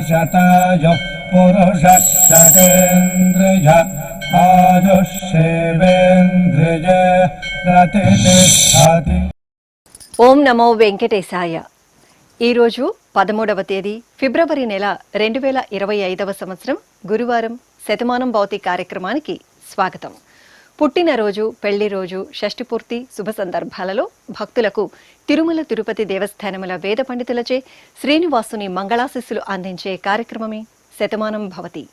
शतायुः पुरुषः शतेन्द्रिय आयुष्येवेन्द्रिय प्रतिष्ठति। ఓం నమో వెంకటేశాయ. ఈరోజు 13వ తేదీ ఫిబ్రవరి నెల 2025వ సంవత్సరం గురువారం శతమానం భౌతి కార్యక్రమానికి స్వాగతం. పుట్టినరోజు, పెళ్లి రోజు, షష్ఠి పూర్తి శుభ సందర్భాలలో భక్తులకు తిరుమల తిరుపతి దేవస్థానముల వేద పండితులచే శ్రీనివాసుని మంగళాశిస్సులు అందించే కార్యక్రమమే శతమానం భవతి.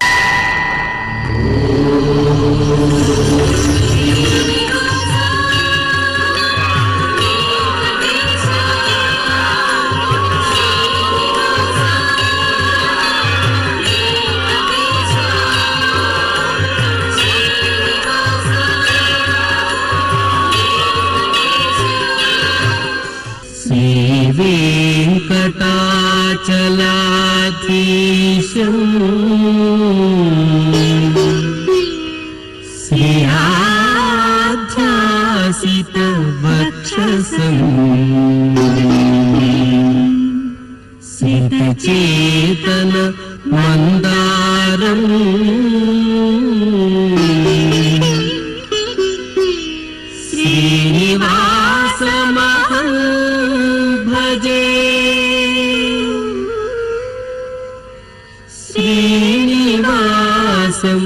వెంకటాచలాధీశం శ్రీయాధ్యాసిత వక్షసం సితచేతన మందారం శ్రీనివాసమహం భజే. శ్రీనివాసం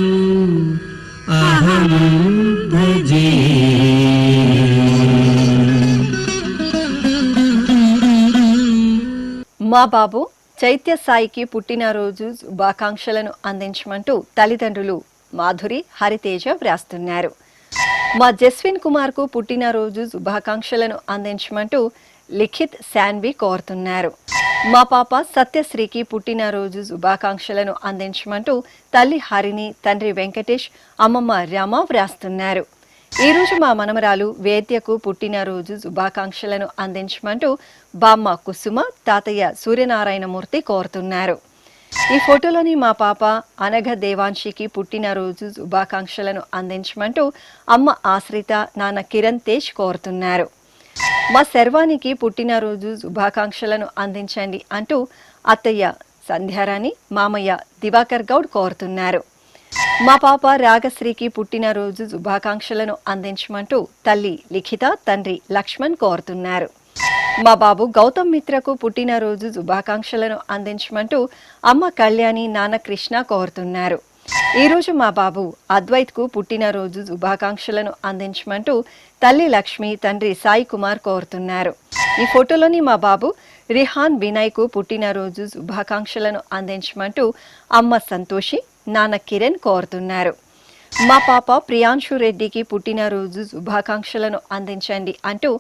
అహం భజే. మా బాబు చైత్య సాయికి పుట్టినరోజు శుభాకాంక్షలను అందించమంటూ తల్లిదండ్రులు మాధురి, హరితేజ వ్రాస్తున్నారు. మా జస్విన్ కుమార్కు పుట్టినరోజు శుభాకాంక్షలను అందించమంటూ లిఖిత్ శాన్వి కోరుతున్నారు. మా పాప సత్యశ్రీకి పుట్టినరోజు శుభాకాంక్షలను అందించమంటూ తల్లి హరిని, తండ్రి వెంకటేష్, అమ్మమ్మ రమ వ్రాస్తున్నారు. ఈరోజు మా మనమరాలు వేద్యకు పుట్టినరోజు శుభాకాంక్షలను అందించమంటూ బామ్మ కుసుమ, తాతయ్య సూర్యనారాయణమూర్తి కోరుతున్నారు. ఈ ఫోటోలోని మా పాప అనఘ దేవాంశికి పుట్టినరోజు శుభాకాంక్షలను అందించమంటూ అమ్మ ఆశ్రిత, నాన్న కిరణ్ తేజ్ కోరుతున్నారు. మా శర్వానికి పుట్టినరోజు శుభాకాంక్షలను అందించండి అంటూ అత్తయ్య సంధ్యారాణి, మామయ్య దివాకర్ గౌడ్ కోరుతున్నారు. మా పాప రాగశ్రీకి పుట్టినరోజు శుభాకాంక్షలను అందించమంటూ తల్లి లిఖిత, తండ్రి లక్ష్మణ్ కోరుతున్నారు. మా బాబు గౌతమ్ మిత్రకు పుట్టినరోజు శుభాకాంక్షలను అందించమంటూ అమ్మ కళ్యాణి, నాన్న కృష్ణ కోరుతున్నారు. ఈరోజు మా బాబు అద్వైత్కు పుట్టినరోజు శుభాకాంక్షలను అందించమంటూ తల్లి లక్ష్మి, తండ్రి సాయి కుమార్ కోరుతున్నారు. ఈ ఫోటోలోని మా బాబు రిహాన్ వినయ్కు పుట్టినరోజు శుభాకాంక్షలను అందించమంటూ అమ్మ సంతోషి, నాన్న కిరణ్ కోరుతున్నారు. మా పాప ప్రియాంశు రెడ్డికి పుట్టినరోజు శుభాకాంక్షలను అందించండి అంటూ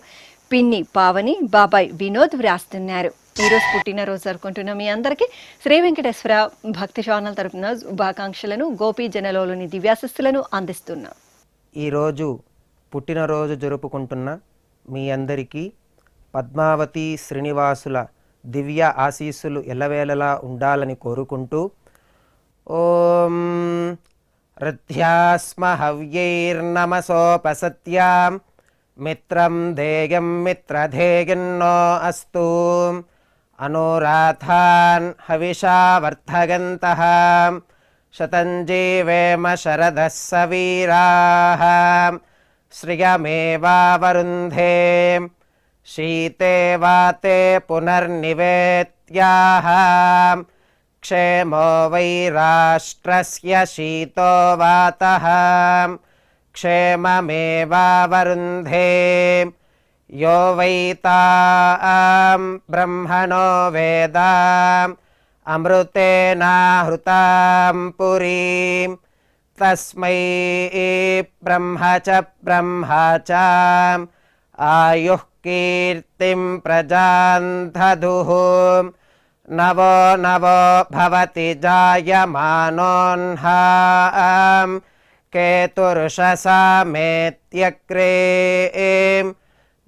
పిన్ని పావని, బాబాయ్ వినోద్ వ్రాస్తున్నారు. ఈరోజు పుట్టినరోజు జరుపుకుంటున్న మీ అందరికీ శ్రీ వెంకటేశ్వర భక్తి ఛానల్ తరపున శుభాకాంక్షలను, గోపీ జనలోని దివ్యాశిస్సులను అందిస్తున్నా. ఈరోజు పుట్టినరోజు జరుపుకుంటున్న మీ అందరికీ పద్మావతి శ్రీనివాసుల దివ్య ఆశీస్సులు ఎల్లవేళలా ఉండాలని కోరుకుంటూ ఓం రథ్యాస్మ హవ్యైర్నమసోపసత్యాం మిత్రం ధేయం మిత్రధేయన్నో అస్తు అనురాధాన్ హవిషా వర్ధగంతః శతం జీవేమ శరదః సవీరాః శ్రియమేవావరుంధే శీతే వాతే పునర్నివేత్యాః క్షేమో వై రాష్ట్రస్య శీతో వాతః క్షేమమేవావరుంధే యో వై తాం బ్రహ్మణో వేదాం అమృతేనాహృతాం పురీం తస్మై బ్రహ్మ చ ఆయుః కీర్తిం ప్రజాం దదుః నవో నవో భవతి జాయమానోన్హాం కేతుర్షసామేత్యగ్రే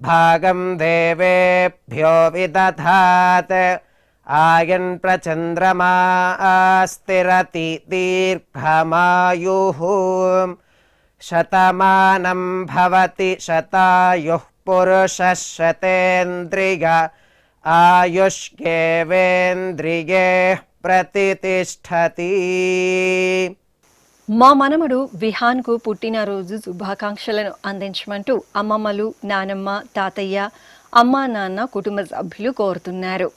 భాగం దేవేభ్యో విదధాత్ ఆయన్ ప్రచంద్రమా స్థిరతి దీర్ఘమాయుః శతమానం భవతి శతాయుః పురుషः శతేంద్రియ ఆయుష్యేవేంద్రియే ప్రతితిష్ఠతి. మా మనమడు విహాన్కు పుట్టినరోజు శుభాకాంక్షలను అందించమంటూ అమ్మమ్మలు, నానమ్మ, తాతయ్య, అమ్మా నాన్న కుటుంబ సభ్యులు కోరుతున్నారు.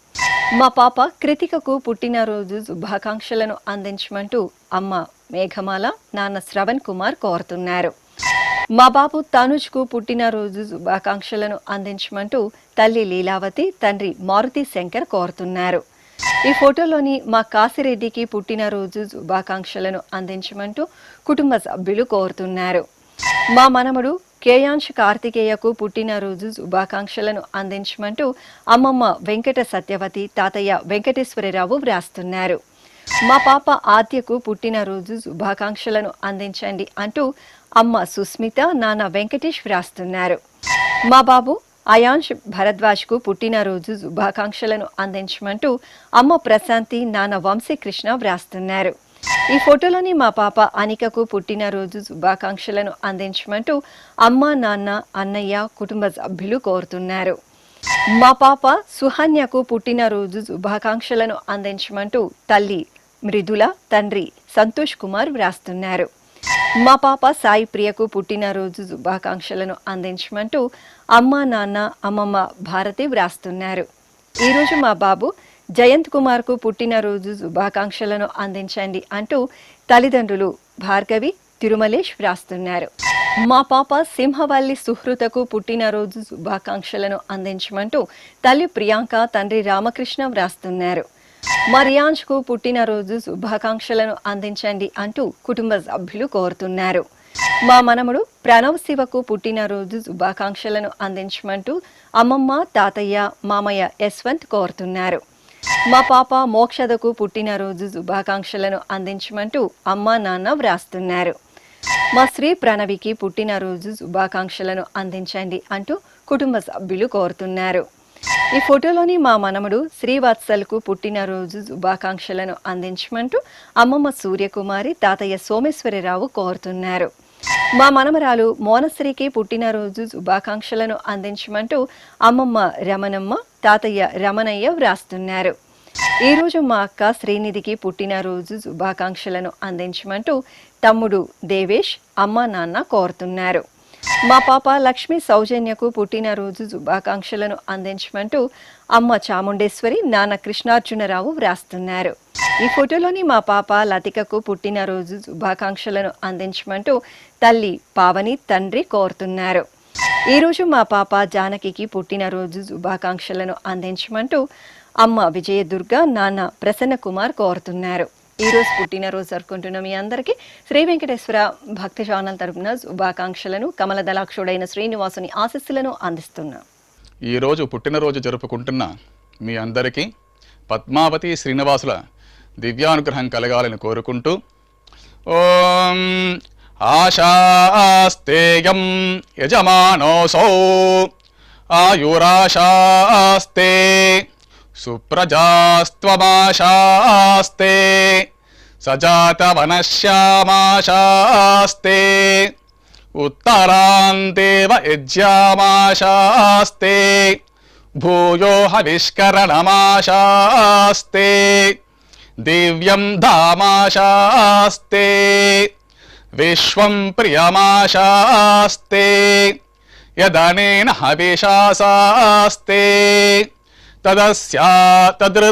మా పాప కృతికకు పుట్టినరోజు శుభాకాంక్షలను అందించమంటూ అమ్మ మేఘమాల, నాన్న శ్రవణ్ కుమార్ కోరుతున్నారు. మా బాబు తనుజ్కు పుట్టినరోజు శుభాకాంక్షలను అందించమంటూ తల్లి లీలావతి, తండ్రి మారుతి శంకర్ కోరుతున్నారు. ఈ ఫోటోలోని మా కాశిరెడ్డికి పుట్టినరోజు శుభాకాంక్షలను అందించమంటూ కుటుంబ సభ్యులు కోరుతున్నారు. మా మనమడు కేయాంశ్ కార్తికేయకు పుట్టినరోజు శుభాకాంక్షలను అందించమంటూ అమ్మమ్మ వెంకట సత్యవతి, తాతయ్య వెంకటేశ్వరరావు వ్రాస్తున్నారు. మా పాప ఆద్యకు పుట్టినరోజు శుభాకాంక్షలను అందించండి అంటూ అమ్మ సుస్మిత, నాన్న వెంకటేష్ వ్రాస్తున్నారు. మా బాబు అయాంష్ భరద్వాజ్కు పుట్టినరోజు శుభాకాంక్షలను అందించమంటూ అమ్మ ప్రశాంతి, నాన్న వంశీకృష్ణ వ్రాస్తున్నారు. ఈ ఫోటోలోని మా పాప అనికకు పుట్టినరోజు శుభాకాంక్షలను అందించమంటూ అమ్మ, నాన్న, అన్నయ్య కుటుంబ సభ్యులు కోరుతున్నారు. మా పాప సుహన్యకు పుట్టినరోజు శుభాకాంక్షలను అందించమంటూ తల్లి మృదుల, తండ్రి సంతోష్ కుమార్ వ్రాస్తున్నారు. మా పాప సాయి ప్రియకు పుట్టినరోజు శుభాకాంక్షలను అందించమంటూ అమ్మ, నాన్న, అమ్మమ్మ భారతి వ్రాస్తున్నారు. ఈరోజు మా బాబు జయంత్ కుమార్కు పుట్టినరోజు శుభాకాంక్షలను అందించండి అంటూ తల్లిదండ్రులు భార్గవి, తిరుమలేష్ వ్రాస్తున్నారు. మా పాప సింహవల్లి సుహృతకు పుట్టినరోజు శుభాకాంక్షలను అందించమంటూ తల్లి ప్రియాంక, తండ్రి రామకృష్ణ వ్రాస్తున్నారు. మరియాన్ష్కు పుట్టినరోజు శుభాకాంక్షలను అందించండి అంటూ కుటుంబ సభ్యులు కోరుతున్నారు. మా మనముడు ప్రణవ్ శివకు పుట్టినరోజు శుభాకాంక్షలను అందించమంటూ అమ్మమ్మ, తాతయ్య, మామయ్య యశ్వంత్ కోరుతున్నారు. మా పాప మోక్షదకు పుట్టినరోజు శుభాకాంక్షలను అందించమంటూ అమ్మ, నాన్న వ్రాస్తున్నారు. మా శ్రీ ప్రణవికి పుట్టినరోజు శుభాకాంక్షలను అందించండి అంటూ కుటుంబ సభ్యులు కోరుతున్నారు. ఈ ఫోటోలోని మా మనముడు శ్రీవత్సల్కు పుట్టినరోజు శుభాకాంక్షలను అందించమంటూ అమ్మమ్మ సూర్యకుమారి, తాతయ్య సోమేశ్వరరావు కోరుతున్నారు. మా మనమరాలు మోనశ్రీకి పుట్టినరోజు శుభాకాంక్షలను అందించమంటూ అమ్మమ్మ రమణమ్మ, తాతయ్య రమణయ్య వ్రాస్తున్నారు. ఈరోజు మా అక్క శ్రీనిధికి పుట్టినరోజు శుభాకాంక్షలను అందించమంటూ తమ్ముడు దేవేష్, అమ్మ, నాన్న కోరుతున్నారు. మా పాప లక్ష్మి సౌజన్యకు పుట్టినరోజు శుభాకాంక్షలను అందించమంటూ అమ్మ చాముండేశ్వరి, నాన్న కృష్ణార్జునరావు వ్రాస్తున్నారు. ఈ ఫోటోలోని మా పాప లతికకు పుట్టినరోజు శుభాకాంక్షలను అందించమంటూ తల్లి పావని, తండ్రి కోరుతున్నారు. ఈరోజు మా పాప జానకికి పుట్టినరోజు శుభాకాంక్షలను అందించమంటూ అమ్మ విజయదుర్గ, నాన్న ప్రసన్న కుమార్ కోరుతున్నారు. ఈరోజు పుట్టినరోజు జరుపుకుంటున్న మీ అందరికీ శ్రీ వెంకటేశ్వర భక్తి ఛానల్ తరపున శుభాకాంక్షలను, కమల దళాక్షుడైన శ్రీనివాసుని ఆశీస్సులను అందిస్తున్నాం. ఈరోజు పుట్టినరోజు జరుపుకుంటున్న మీ అందరికీ పద్మావతి శ్రీనివాసుల దివ్యానుగ్రహం కలగాలని కోరుకుంటూ ఓం ఆశాస్తేయం యజమానోసౌ ఆయురాశాస్తే సుప్రజాస్త్వమాశాస్తే సజాతవనశ్యామాశాస్తే ఉత్తరాందేవ యజ్యామాశాస్తే భూయో హవిష్కరణమాశాస్తే దివ్యం ధామాశాస్తే విశ్వం ప్రియమాశాస్తే యదనేన హవిషాసాస్తే తదస్యాతదృద్యాత్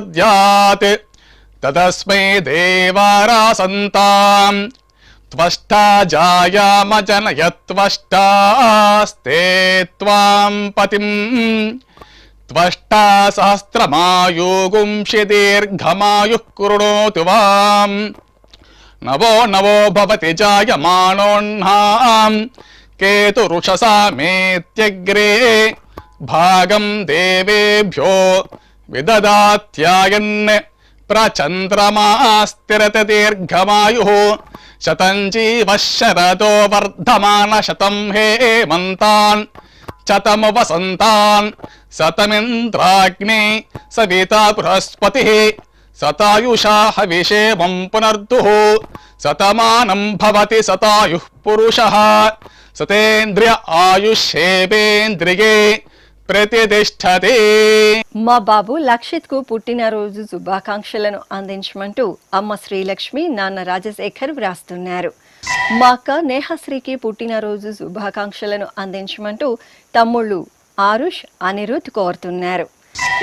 తదస్మై దేవారాసంతాం త్వష్టా జాయామజనయత్వష్టాస్తే త్వాం పతిం త్వష్టా సహస్రమాయుగుంషి దీర్ఘమాయుః కృణోతు వాం నవో నవో భవతి జాయమానోన్నాం కేతురుషసా మేత్యగ్రే భాగం దేవేభ్యో విదదాత్యాయన్ ప్రచంద్రమాస్థిరత దీర్ఘమాయుః శతం జీవ శరదో వర్ధమాన శతం హేమంతాన్ శతము వసంతాన్ శతమింద్రాగ్ని సవితా బృహస్పతిః శతాయుషా హవిషేమం పునర్దుః శతమానం భవతి శతాయుః పురుషః శతేంద్రియ ఆయుష్యేవేంద్రియే ప్రతిష్టతి. మా బాబు లక్షిత్ కు పుట్టినరోజు శుభాకాంక్షలను అందించమంటూ అమ్మ శ్రీలక్ష్మి, నాన్న రాజశేఖర్ వ్రాస్తున్నారు. మా అక్క నేహశ్రీకి పుట్టినరోజు శుభాకాంక్షలను అందించమంటూ తమ్ముళ్ళు ఆరుష్, అనిరుద్ కోరుతున్నారు.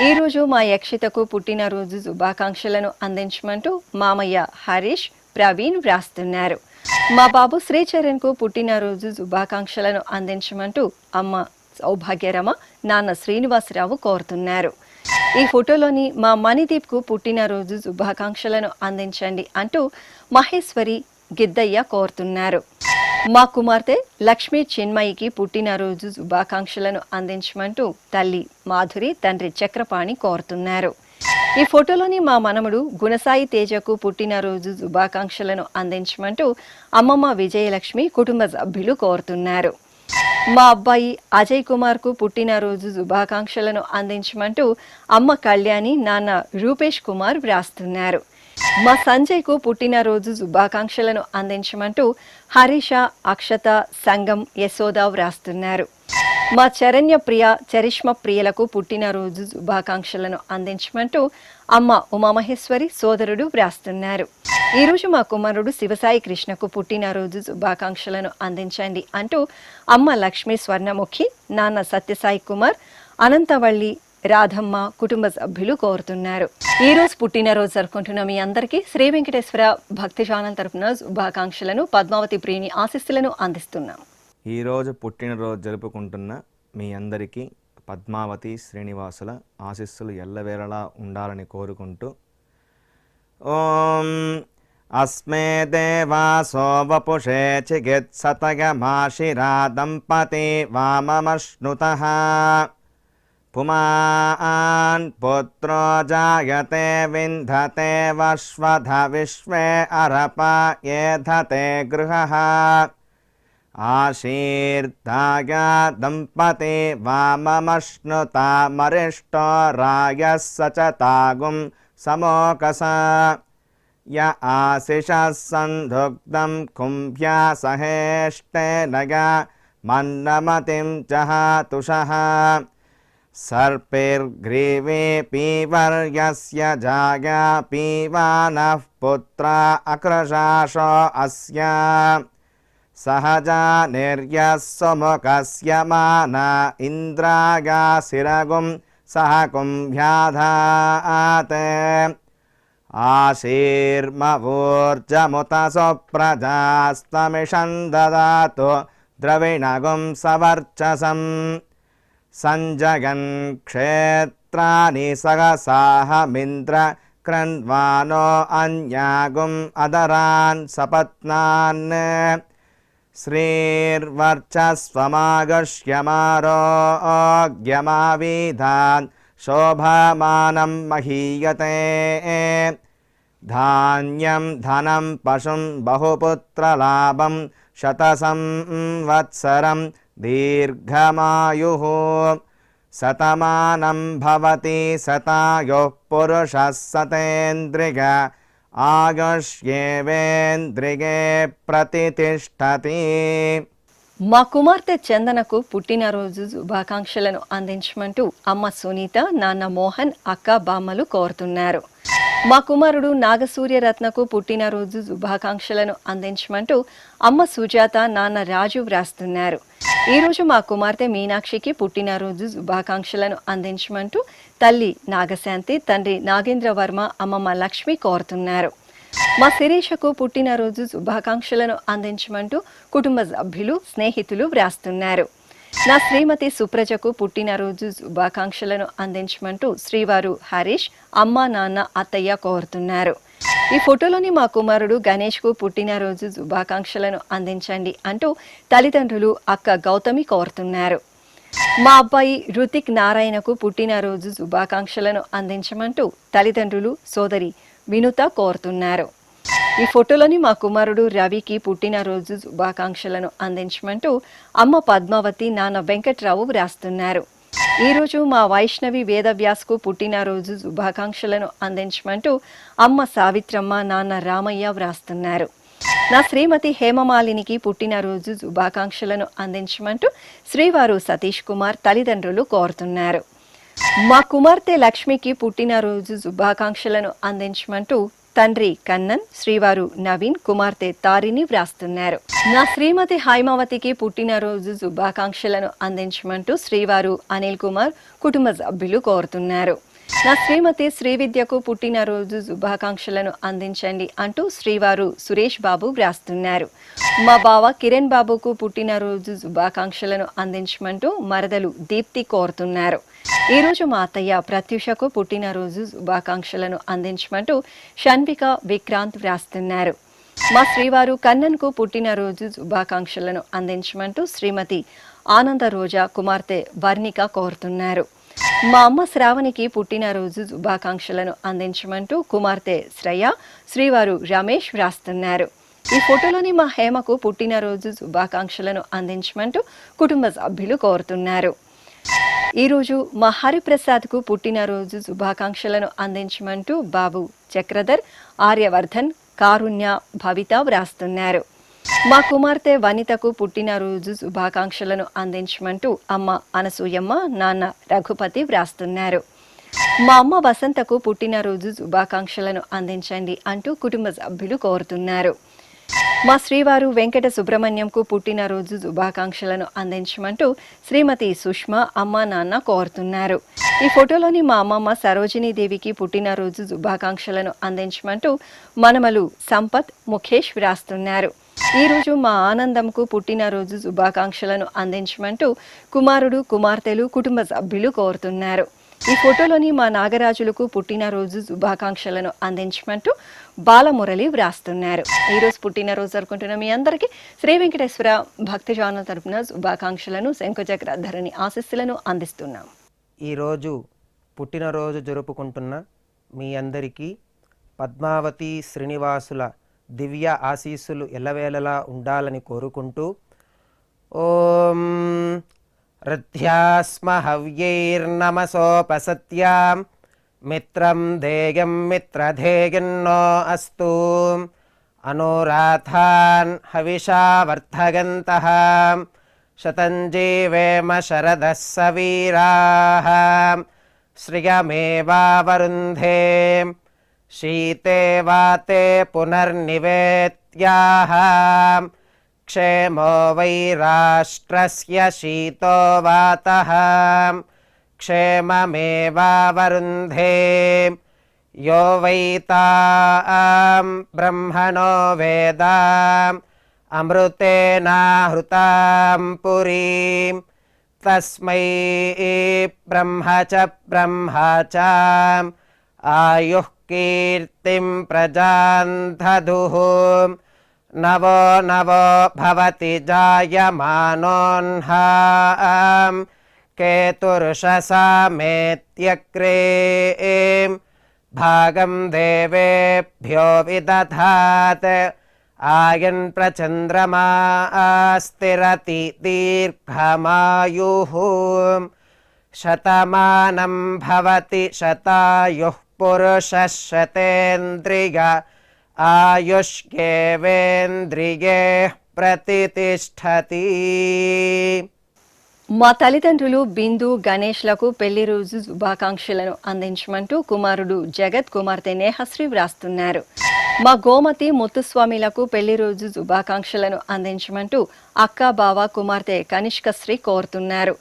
ఈరోజు మా యక్షితకు పుట్టినరోజు శుభాకాంక్షలను అందించమంటూ మామయ్య హరీష్, ప్రవీణ్ వ్రాస్తున్నారు. మా బాబు శ్రీచరణ్ కు పుట్టినరోజు శుభాకాంక్షలను అందించమంటూ అమ్మ సౌభాగ్యరమ, నాన్న శ్రీనివాసరావు కోరుతున్నారు. ఈ ఫోటోలోని మా మణిదీప్ కు పుట్టినరోజు శుభాకాంక్షలను అందించండి అంటూ మహేశ్వరి, గిద్దయ్య కోరుతున్నారు. మా కుమార్తె లక్ష్మీ చిన్మయికి పుట్టినరోజు శుభాకాంక్షలను అందించమంటూ తల్లి మాధురి, తండ్రి చక్రపాణి కోరుతున్నారు. ఈ ఫోటోలోని మా మనముడు గుణసాయి తేజకు పుట్టినరోజు శుభాకాంక్షలను అందించమంటూ అమ్మమ్మ విజయలక్ష్మి, కుటుంబ సభ్యులు కోరుతున్నారు. మా అబ్బాయి అజయ్ కుమార్ కు పుట్టినరోజు శుభాకాంక్షలను అందించమంటూ అమ్మ కళ్యాణి, నాన్న రూపేష్ కుమార్ వ్రాస్తున్నారు. మా సంజయ్ కు పుట్టినరోజు శుభాకాంక్షలను అందించమంటూ హరీష, అక్షత, సంగం, యశోద వ్రాస్తున్నారు. మా చరణ్య ప్రియ, చరిష్మ ప్రియలకు పుట్టినరోజు శుభాకాంక్షలను అందించమంటూ అమ్మ ఉమామహేశ్వరి, సోదరుడు వ్రాస్తున్నారు. ఈరోజు మా కుమారుడు శివసాయి కృష్ణకు పుట్టినరోజు శుభాకాంక్షలను అందించండి అంటూ అమ్మ లక్ష్మీ స్వర్ణముఖి, నాన్న సత్యసాయి కుమార్, అనంతవల్లి, రాధమ్మ, కుటుంబ సభ్యులు కోరుతున్నారు. ఈ రోజు పుట్టినరోజు జరుపుకుంటున్న మీ అందరికీ శ్రీ వెంకటేశ్వర భక్తి ఛానల్ తరపున శుభాకాంక్షలను, పద్మావతి ప్రియుని ఆశీస్సులను అందిస్తున్నాం. ఈరోజు పుట్టినరోజు జరుపుకుంటున్న మీ అందరికీ పద్మావతి శ్రీనివాసుల ఆశీస్సులు ఎల్లవేళలా ఉండాలని కోరుకుంటూ ఓం అస్మే దేవాసో వపుషే చిగిత్సతయమాశిరా దంపతి వామమశ్నుతః పుమాన్ పుత్రో జాయతే వింధతే వశ్వధ విశ్వే అరప ఏధతే గృహః ఆశీర్దాయ దంపతి వామమశ్నుతామరిష్టో రాయः సచతాగుం సమోకస య ఆశిషः సంధుగ్ధం కుంభ్యా సహేష్టేనయ మన్నమతిం జహాతుషః సర్పైర్గ్రీవే పీవర్యస్య జాయా పీవానః పుత్రా అక్రశాశో అస్య సహజా నిర్యస్సుముఖస్య మానా ఇంద్రాగాసిరగుం సహ కుంభ్యాధాత్ ఆశీర్మవోర్జముత సుప్రజాస్తమిషం దదాతు ద్రవిణగుం సవర్చసం సంజగన్ క్షేత్రాని సహసాహమింద్ర క్రన్వానో అన్యాగుం అదరాన్ సపత్నాన్ శ్రీర్వర్చస్వమాగష్యమారోగ్యమావిధాన్ శోభమానం మహీయతే ధాన్యం ధనం పశుం బహుపుత్రలాభం శతసంవత్సరం దీర్ఘమాయుః శతమానం భవతి శతాయుః పురుషः శతేంద్రియ ఆయుష్యేవేంద్రియే ప్రతితిష్టతి. మా కుమార్తె చందనకు పుట్టినరోజు శుభాకాంక్షలను అందించమంటూ అమ్మ సునీత, నాన్న మోహన్, అక్క బామ్మలు కోరుతున్నారు. మా కుమారుడు నాగసూర్యరత్నకు పుట్టినరోజు శుభాకాంక్షలను అందించమంటూ అమ్మ సుజాత, నాన్న రాజు వ్రాస్తున్నారు. ఈరోజు మా కుమార్తె మీనాక్షికి పుట్టినరోజు శుభాకాంక్షలను అందించమంటూ తల్లి నాగశాంతి, తండ్రి నాగేంద్ర వర్మ, అమ్మమ్మ లక్ష్మి కోరుతున్నారు. మా శిరీషకు పుట్టినరోజు శుభాకాంక్షలను అందించమంటూ కుటుంబ సభ్యులు, స్నేహితులు వ్రాస్తున్నారు. నా శ్రీమతి సుప్రజకు పుట్టినరోజు శుభాకాంక్షలను అందించమంటూ శ్రీవారు హరీష్, అమ్మ, నాన్న, అత్తయ్య కోరుతున్నారు. ఈ ఫోటోలోని మా కుమారుడు గణేష్కు పుట్టినరోజు శుభాకాంక్షలను అందించండి అంటూ తల్లిదండ్రులు, అక్క గౌతమి కోరుతున్నారు. మా అబ్బాయి రుతిక్ నారాయణకు పుట్టినరోజు శుభాకాంక్షలను అందించమంటూ తల్లిదండ్రులు, సోదరి వినుత కోరుతున్నారు. ఈ ఫోటోలోని మా కుమారుడు రవికి పుట్టినరోజు శుభాకాంక్షలను అందించమంటూ అమ్మ పద్మావతి, నాన్న వెంకట్రావు వ్రాస్తున్నారు. ఈరోజు మా వైష్ణవి వేదవ్యాస్కు పుట్టినరోజు శుభాకాంక్షలను అందించమంటూ అమ్మ సావిత్రమ్మ, నాన్న రామయ్య వ్రాస్తున్నారు. నా శ్రీమతి హేమమాలినికి పుట్టినరోజు శుభాకాంక్షలను అందించమంటూ శ్రీవారు సతీష్ కుమార్ తల్లిదండ్రులు కోరుతున్నారు. మా కుమార్తె లక్ష్మికి పుట్టినరోజు శుభాకాంక్షలను అందించమంటూ తండ్రి కన్నన్, శ్రీవారు నవీన్, కుమార్తె తారిని వ్రాస్తున్నారు. నా శ్రీమతి హైమావతికి పుట్టినరోజు శుభాకాంక్షలను అందించమంటూ శ్రీవారు అనిల్ కుమార్ కుటుంబ సభ్యులు కోరుతున్నారు. నా శ్రీమతి శ్రీవిద్యకు పుట్టినరోజు శుభాకాంక్షలను అందించండి అంటూ శ్రీవారు సురేష్ బాబు వ్రాస్తున్నారు. మా బావ కిరణ్ బాబుకు పుట్టినరోజు శుభాకాంక్షలను అందించమంటూ మరదలు దీప్తి కోరుతున్నారు. ఈరోజు మా అత్తయ్య ప్రత్యూషకు పుట్టినరోజు శుభాకాంక్షలను అందించమంటూ షణ్విక విక్రాంత్ వ్రాస్తున్నారు. మా శ్రీవారు కన్నన్కు పుట్టినరోజు శుభాకాంక్షలను అందించమంటూ శ్రీమతి ఆనంద రోజా కుమార్తె వర్ణిక కోరుతున్నారు. మా అమ్మ శ్రావణికి పుట్టినరోజు శుభాకాంక్షలను అందించమంటూ కుమార్తె శ్రేయ, శ్రీవారు రమేష్ వ్రాస్తున్నారు. ఈ ఫోటోలోని మా హేమకు పుట్టినరోజు శుభాకాంక్షలను అందించమంటూ కుటుంబ సభ్యులు కోరుతున్నారు. ఈరోజు మా హరిప్రసాద్కు పుట్టినరోజు శుభాకాంక్షలను అందించమంటూ బాబు చక్రధర్, ఆర్యవర్ధన్, కారుణ్య, భవిత వ్రాస్తున్నారు. మా కుమార్తె వనితకు పుట్టినరోజు శుభాకాంక్షలను అందించమంటూ అమ్మ అనసూయమ్మ, నాన్న రఘుపతి వ్రాస్తున్నారు. మా అమ్మ వసంతకు పుట్టినరోజు శుభాకాంక్షలను అందించండి అంటూ కుటుంబ సభ్యులు కోరుతున్నారు. మా శ్రీవారు వెంకట సుబ్రహ్మణ్యంకు పుట్టినరోజు శుభాకాంక్షలను అందించమంటూ శ్రీమతి సుష్మా అమ్మ నాన్న కోరుతున్నారు. ఈ ఫోటోలోని మా అమ్మమ్మ సరోజినీదేవికి పుట్టినరోజు శుభాకాంక్షలను అందించమంటూ మనమలు సంపత్, ముఖేష్ వ్రాస్తున్నారు. ఈరోజు మా ఆనందంకు పుట్టినరోజు శుభాకాంక్షలను అందించమంటూ కుమారుడు, కుమార్తెలు, కుటుంబ సభ్యులు కోరుతున్నారు. ఈ ఫోటోలోని మా నాగరాజులకు పుట్టినరోజు శుభాకాంక్షలను అందించమంటూ బాలమురళి వ్రాస్తున్నారు. ఈరోజు పుట్టినరోజు జరుపుకుంటున్న మీ అందరికీ శ్రీ వెంకటేశ్వర భక్తి ఛానల్ తరపున శుభాకాంక్షలను, శంకుచక్రధరణి ఆశీస్సులను అందిస్తున్నాం. ఈరోజు పుట్టినరోజు జరుపుకుంటున్న మీ అందరికీ పద్మావతి శ్రీనివాసుల దివ్య ఆశీస్సులు ఎల్లవేళలా ఉండాలని కోరుకుంటూ ఓం రథ్యాస్మ హవ్యైర్నమసోపసత్యాం మిత్రం ధేయం మిత్రధేయన్నో అస్తు అనురాధాన్ హవిషా వర్ధగంతః శతంజీవేమ శరదः సవీరాः శ్రియమేవావరుంధే శీతే వాతే పునర్నివేత్యాః క్షేమో వై రాష్ట్రస్య శీతో వాతః క్షేమమేవావరుంధే యో వై తాం బ్రహ్మణో వేద అమృతేనాహృతాం పురీం తస్మై బ్రహ్మ చ ఆయుః కీర్తిం ప్రజాన్ దదుః నవో నవో భవతి జాయమానోన్హాం కేతుర్షసామేత్యగ్రే భాగం దేవేభ్యో విదధాత్ ఆయన్ ప్రచంద్రమా స్థిరతి దీర్ఘమాయుః శతమానం భవతి శతాయుః పురుషः శతేంద్రియ ఆయుష్యేవేంద్రియే ప్రతితిష్ఠతి. మా తల్లిదండ్రులు బిందు, గణేష్లకు పెళ్లి రోజు శుభాకాంక్షలను అందించమంటూ కుమారుడు జగత్, కుమార్తె నేహశ్రీ వ్రాస్తున్నారు. మా గోమతి, ముత్తుస్వామిలకు పెళ్లి రోజు శుభాకాంక్షలను అందించమంటూ అక్క, బావ, కుమార్తె కనిష్కశ్రీ కోరుతున్నారు.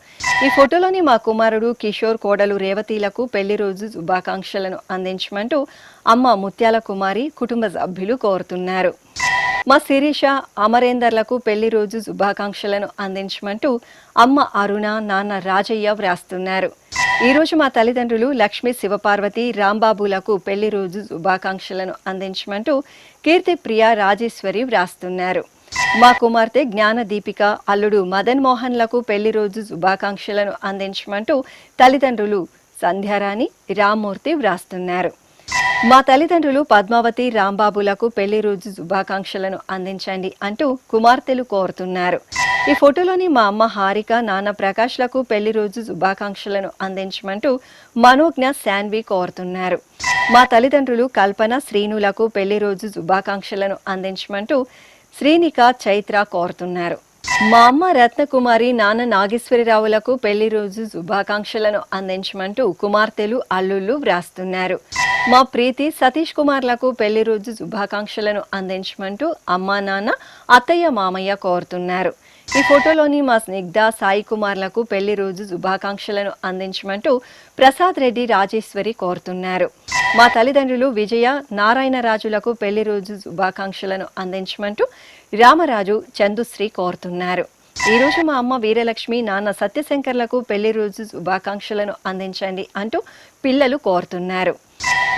ఈ ఫోటోలోని మా కుమారుడు కిషోర్, కోడలు రేవతిలకు పెళ్లి రోజు శుభాకాంక్షలను అందించమంటూ అమ్మ ముత్యాల కుమారి, కుటుంబ సభ్యులు కోరుతున్నారు. మా శిరీష, అమరేందర్లకు పెళ్లి రోజు శుభాకాంక్షలను అందించమంటూ అమ్మ అరుణ, నాన్న రాజయ్య వ్రాస్తున్నారు. ఈరోజు మా తల్లిదండ్రులు లక్ష్మీ, శివపార్వతి, రాంబాబులకు పెళ్లి రోజు శుభాకాంక్షలను అందించమంటూ కీర్తి, ప్రియ, రాజేశ్వరి వ్రాస్తున్నారు. మా కుమార్తె జ్ఞాన దీపిక, అల్లుడు మదన్ మోహన్లకు పెళ్లి రోజు శుభాకాంక్షలను అందించమంటూ తల్లిదండ్రులు సంధ్యారాణి, రామ్మూర్తి వ్రాస్తున్నారు. మా తల్లిదండ్రులు పద్మావతి, రాంబాబులకు పెళ్లి రోజు శుభాకాంక్షలను అందించండి అంటూ కుమార్తెలు కోరుతున్నారు. ఈ ఫోటోలోని మా అమ్మ హారిక, నాన్న ప్రకాష్లకు పెళ్లి రోజు శుభాకాంక్షలను అందించమంటూ మనోజ్ఞ శాన్వి కోరుతున్నారు. మా తల్లిదండ్రులు కల్పన, శ్రీనులకు పెళ్లి రోజు శుభాకాంక్షలను అందించమంటూ శ్రీనిక, చైత్ర కోరుతున్నారు. మా అమ్మ రత్నకుమారి, నాన్న నాగేశ్వరరావులకు పెళ్లి రోజు శుభాకాంక్షలను అందించమంటూ కుమార్తెలు, అల్లుళ్ళు వ్రాస్తున్నారు. మా ప్రీతి, సతీష్ కుమార్లకు పెళ్లి రోజు శుభాకాంక్షలను అందించమంటూ అమ్మా, నాన్న, అత్తయ్య, మామయ్య కోరుతున్నారు. ఈ ఫోటోలోని మా స్నిగ్ధ, సాయి కుమార్లకు పెళ్లి రోజు శుభాకాంక్షలను అందించమంటూ ప్రసాద్ రెడ్డి, రాజేశ్వరి కోరుతున్నారు. మా తల్లిదండ్రులు విజయ, నారాయణరాజులకు పెళ్లి రోజు శుభాకాంక్షలను అందించమంటూ రామరాజు, చందుశ్రీ కోరుతున్నారు. ఈరోజు మా అమ్మ వీరలక్ష్మి, నాన్న సత్యశంకర్లకు పెళ్లి రోజు శుభాకాంక్షలను అందించండి అంటూ పిల్లలు కోరుతున్నారు.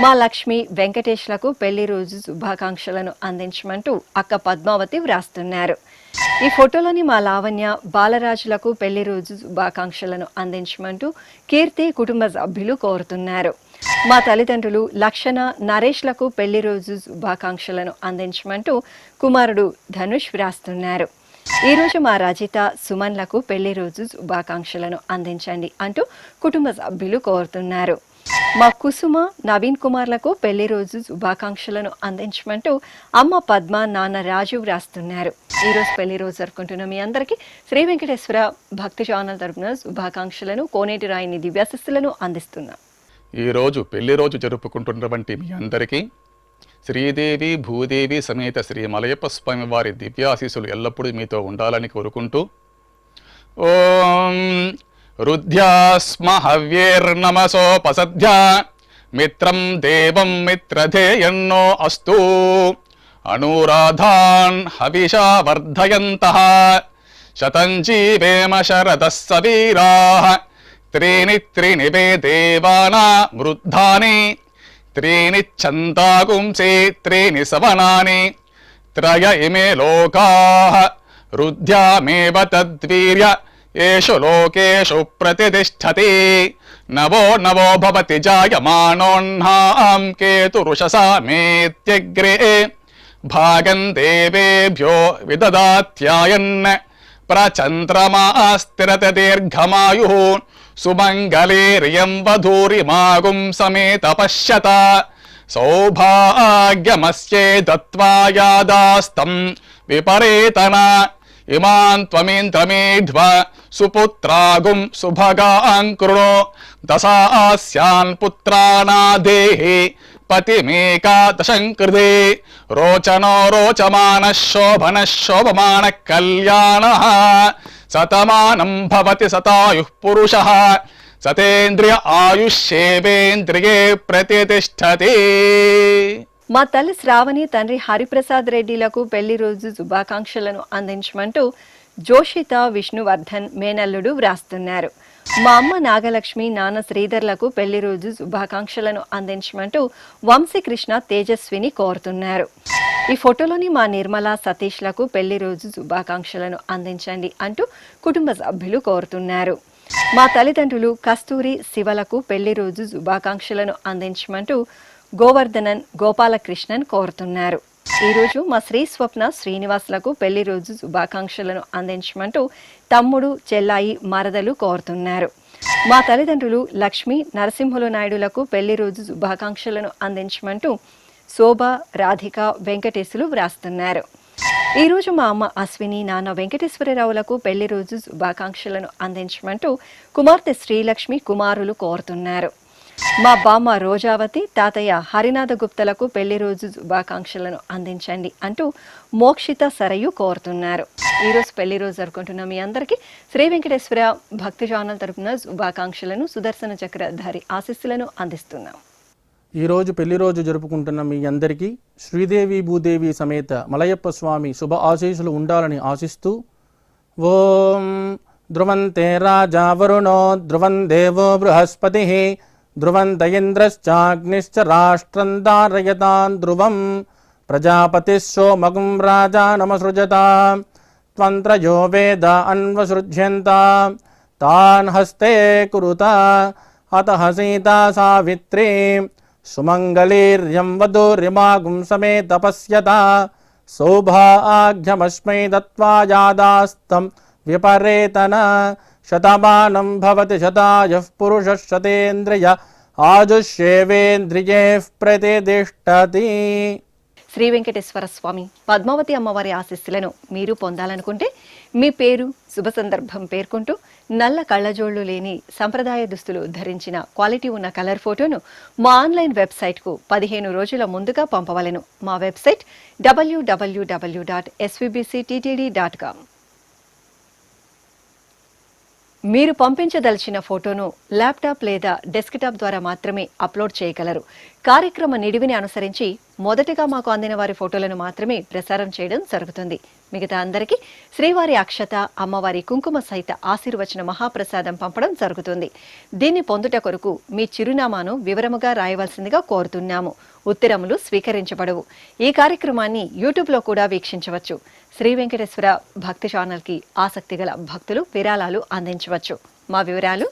మా లక్ష్మి, వెంకటేష్లకు పెళ్లి రోజు శుభాకాంక్షలను అందించమంటూ అక్క పద్మావతి వ్రాస్తున్నారు. ఈ ఫోటోలోని మా లావణ్య, బాలరాజులకు పెళ్లి రోజు శుభాకాంక్షలను అందించమంటూ కీర్తి కుటుంబ సభ్యులు కోరుతున్నారు. మా తల్లిదండ్రులు లక్షణ, నరేష్లకు పెళ్లి రోజు శుభాకాంక్షలను అందించమంటూ కుమారుడు ధనుష్ వ్రాస్తున్నారు. ఈరోజు మా రజిత, సుమన్లకు పెళ్లి రోజు శుభాకాంక్షలను అందించండి అంటూ కుటుంబ సభ్యులు కోరుతున్నారు. మా కుసుమ, నవీన్ కుమార్లకు పెళ్లి రోజు శుభాకాంక్షలను అందించమంటూ అమ్మ పద్మ, నాన్న రాజు వ్రాస్తున్నారు. ఈరోజు పెళ్లి రోజు జరుపుకుంటున్న మీ అందరికీ శ్రీ వెంకటేశ్వర భక్తి ఛానల్ తరపున శుభాకాంక్షలను, కోనేటి రాయిని దివ్యాశిస్సులను అందిస్తున్నాం. ఈరోజు పెళ్లి రోజు జరుపుకుంటున్నటువంటి మీ అందరికీ శ్రీదేవి భూదేవి సమేత శ్రీ మలయప్ప స్వామి వారి దివ్యాశీస్సులు ఎల్లప్పుడూ మీతో ఉండాలని కోరుకుంటూ ఓం రుద్ధ్యాస్మ హవ్యేర్నమసోపసధ్య మిత్రం దేవం మిత్రధేయన్నో అస్తు అనురాధాన్ హవిషా వర్ధయంతః శతం జీవేమ శరదః సవీరాః త్రీణి వే దేవానా వృద్ధాని త్రీణి ఛందాగుంసే త్రీణి సవనాని త్రయ ఇమే లోకాః రుద్ధ్యామేవ తద్వీర్య ఏషు లోకేషు ప్రతిష్ఠతి నవో నవో భవతి జాయమానోన్హాం కేతురుషసా మేత్యగ్రే భాగం దేవేభ్యో విదదాత్యాయన్ ప్రచంద్రమా స్థిరత దీర్ఘమాయు సుమంగళేర్యం వధూరిమాగుం సమేత పశ్యత సౌభాగ్యమస్యే దత్వా యాదాస్తం విపరేతన ఇమాన్ త్వమేంద్రమేధ్వ సుపుత్రాగుం సుభగాన్ కృణో దశాస్యాన్ పుత్రానాదేహి పతిమేకాదశం కృతే రోచనో రోచమాన శోభన శోభమాన కళ్యాణ శతమానం భవతి శతాయుః పురుషః సతేంద్రియ ఆయుష్యేవేంద్రియే ప్రతిష్ఠతి. మా తల్లి శ్రావణి, తండ్రి హరిప్రసాద్ రెడ్డిలకు పెళ్లి రోజు శుభాకాంక్షలను అందించమంటూ జోషిత, విష్ణువర్ధన్, మేనల్లుడు వ్రాస్తున్నారు. మా అమ్మ నాగలక్ష్మి, నాన్న శ్రీధర్లకు పెళ్లి రోజు శుభాకాంక్షలను అందించమంటూ వంశీకృష్ణ, తేజస్విని కోరుతున్నారు. ఈ ఫోటోలోని మా నిర్మల, సతీష్లకు పెళ్లి రోజు శుభాకాంక్షలను అందించండి అంటూ కుటుంబ సభ్యులు కోరుతున్నారు. మా తల్లిదండ్రులు కస్తూరి, శివలకు పెళ్లి రోజు శుభాకాంక్షలను అందించమంటూ గోవర్ధనన్, గోపాలకృష్ణన్ కోరుతున్నారు. ఈరోజు మా శ్రీ స్వప్న, శ్రీనివాసులకు పెళ్లి రోజు శుభాకాంక్షలను అందించమంటూ తమ్ముడు, చెల్లాయి, మరదలు కోరుతున్నారు. మా తల్లిదండ్రులు లక్ష్మి, నరసింహులు నాయుడులకు పెళ్లి రోజు శుభాకాంక్షలను అందించమంటూ శోభ, రాధిక, వెంకటేశులు వ్రాస్తున్నారు. ఈరోజు మా అమ్మ అశ్విని, నాన్న వెంకటేశ్వరరావులకు పెళ్లి రోజు శుభాకాంక్షలను అందించమంటూ కుమార్తె శ్రీలక్ష్మి, కుమారులు కోరుతున్నారు. మా బామ్మ రోజావతి, తాతయ్య హరినాథ గుప్తలకు పెళ్లి రోజు శుభాకాంక్షలను అందించండి అంటూ మోక్షిత, సరయు కోరుతున్నారు. ఈరోజు పెళ్లి రోజు జరుపుకుంటున్న మీ అందరికీ శ్రీ వెంకటేశ్వర భక్తి ఛానల్ తరపున శుభాకాంక్షలను, సుదర్శన చక్రధారి ఆశీస్సులను అందిస్తున్నాం. ఈరోజు పెళ్లి రోజు జరుపుకుంటున్న మీ అందరికీ శ్రీదేవి భూదేవి సమేత మలయప్ప స్వామి శుభ ఆశీస్సులు ఉండాలని ఆశిస్తూ ఓం ధ్రువంతే రాజా వరుణో ధ్రువం దేవో బృహస్పతి ధ్రువంత ఇంద్రశ్చాగ్నిశ్చ రాష్ట్రం ధారయతాన్ ధ్రువం ప్రజాపతిः సోమగుం రాజా నమసృజతాం త్వంత్రయో వేద అన్వసృజ్యంతాం తాన్ హస్తే కురుతా అతః సీతా సావిత్రీ సుమంగళీర్యం వధూరిమాగుం సమేత పశ్యత సౌభాగ్యమస్మై దత్వా యాదాస్తం విపరేతన శతమానం భవతి శతాయః పురుషः శతేంద్రియ ఆజుష్యేవేంద్రియే ప్రతిష్టతి. శ్రీ వెంకటేశ్వర స్వామి పద్మావతి అమ్మవారి ఆశీస్సులను మీరు పొందాలనుకుంటే మీ పేరు, శుభ సందర్భం పేర్కొంటూ నల్ల కళ్ళజోళ్లు లేని సంప్రదాయ దుస్తులు ధరించిన క్వాలిటీ ఉన్న కలర్ ఫోటోను మా ఆన్లైన్ వెబ్సైట్కు 15 రోజుల ముందుగా పంపవలెను. మా వెబ్సైట్ www.svbcttd.com. మీరు పంపించదలిచిన ఫోటోను ల్యాప్టాప్ లేదా డెస్క్టాప్ ద్వారా మాత్రమే అప్లోడ్ చేయగలరు. కార్యక్రమ నిడివిని అనుసరించి మొదటగా మాకు అందిన వారి ఫోటోలను మాత్రమే ప్రసారం చేయడం జరుగుతుంది. మిగతా అందరికీ శ్రీవారి అక్షత, అమ్మవారి కుంకుమ సహిత ఆశీర్వచన మహాప్రసాదం పంపడం జరుగుతుంది. దీన్ని పొందుట కొరకు మీ చిరునామాను వివరముగా రాయవలసిందిగా కోరుతున్నాము. ఉత్తరములు స్వీకరించబడవు. ఈ కార్యక్రమాన్ని యూట్యూబ్లో కూడా వీక్షించవచ్చు. శ్రీ వెంకటేశ్వర భక్తి ఛానల్కి ఆసక్తి గల భక్తులు విరాళాలు అందించవచ్చు. మా వివరాలు: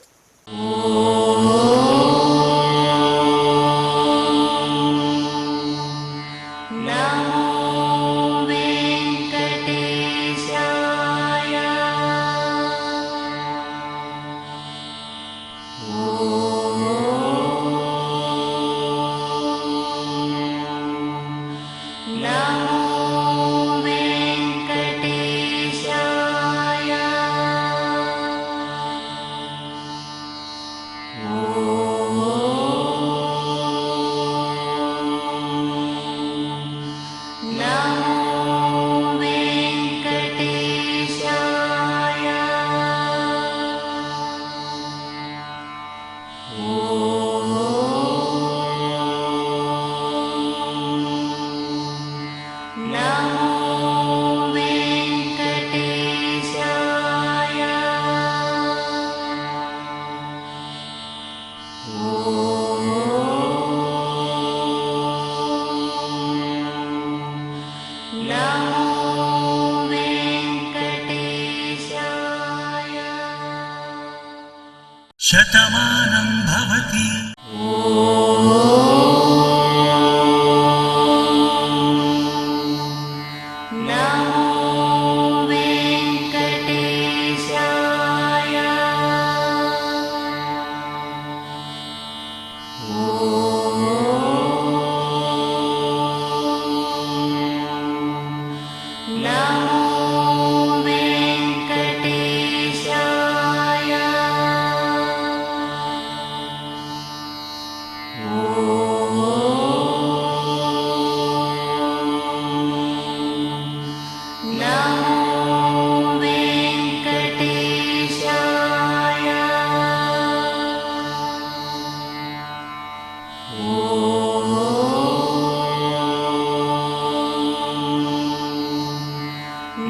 శతమానం భవతి.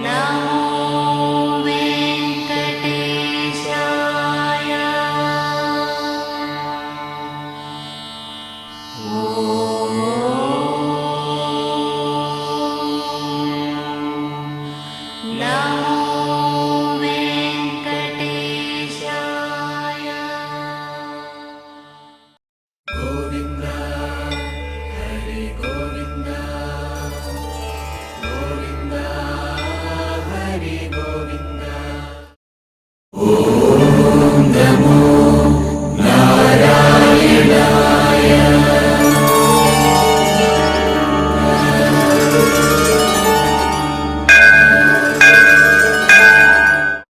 Now